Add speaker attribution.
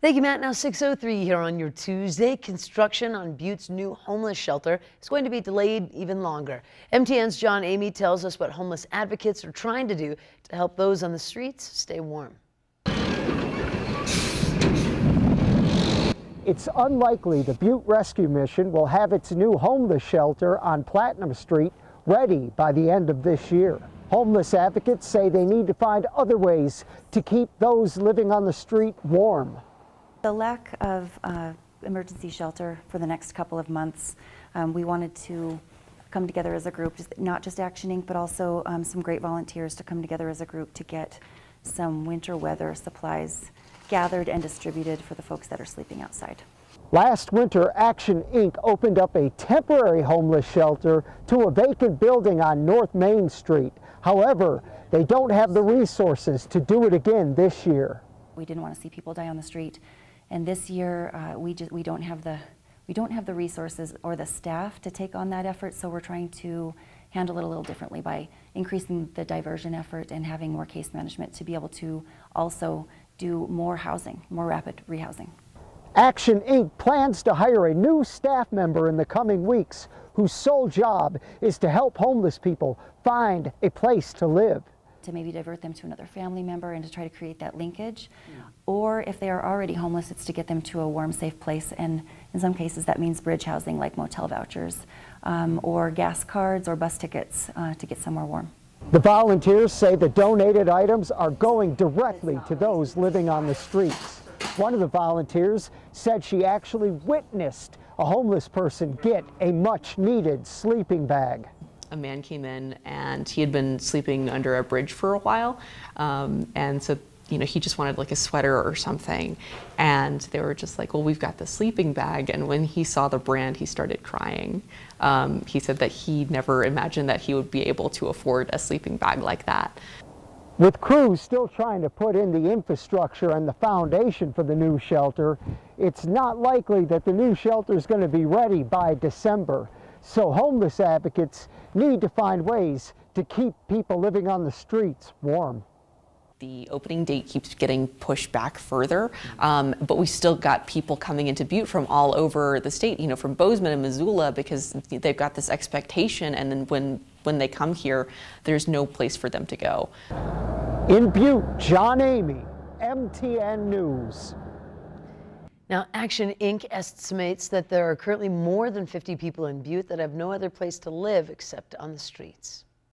Speaker 1: Thank you, Matt. Now 6:03 here on your Tuesday. Construction on Butte's new homeless shelter is going to be delayed even longer. MTN's John Amy tells us what homeless advocates are trying to do to help those on the streets stay warm.
Speaker 2: It's unlikely the Butte Rescue Mission will have its new homeless shelter on Platinum Street ready by the end of this year. Homeless advocates say they need to find other ways to keep those living on the street warm.
Speaker 3: The lack of emergency shelter for the next couple of months, we wanted to come together as a group, not just Action Inc., but also some great volunteers to come together as a group to get some winter weather supplies gathered and distributed for the folks that are sleeping outside.
Speaker 2: Last winter, Action Inc. opened up a temporary homeless shelter to a vacant building on North Main Street. However, they don't have the resources to do it again this year.
Speaker 3: We didn't want to see people die on the street, and this year we don't have the resources or the staff to take on that effort. So we're trying to handle it a little differently by increasing the diversion effort and having more case management to be able to also do more housing, more rapid rehousing.
Speaker 2: Action Inc. plans to hire a new staff member in the coming weeks whose sole job is to help homeless people find a place to live.
Speaker 3: To maybe divert them to another family member and to try to create that linkage. Or if they are already homeless, it's to get them to a warm, safe place, and in some cases that means bridge housing like motel vouchers or gas cards or bus tickets to get somewhere warm.
Speaker 2: The volunteers say the donated items are going directly to those living on the streets. One of the volunteers said she actually witnessed a homeless person get a much-needed sleeping bag.
Speaker 4: A man came in and he had been sleeping under a bridge for a while, and so he just wanted like a sweater or something, and they were just like, well, we've got the sleeping bag. And when he saw the brand, he started crying. He said that he never imagined that he would be able to afford a sleeping bag like that.
Speaker 2: With crews still trying to put in the infrastructure and the foundation for the new shelter, it's not likely that the new shelter is going to be ready by December. So homeless advocates need to find ways to keep people living on the streets warm.
Speaker 4: The opening date keeps getting pushed back further, but we still got people coming into Butte from all over the state, from Bozeman and Missoula, because they've got this expectation, and then when they come here, there's no place for them to go.
Speaker 2: In Butte, John Amy, MTN News.
Speaker 1: Now, Action Inc. estimates that there are currently more than 50 people in Butte that have no other place to live except on the streets.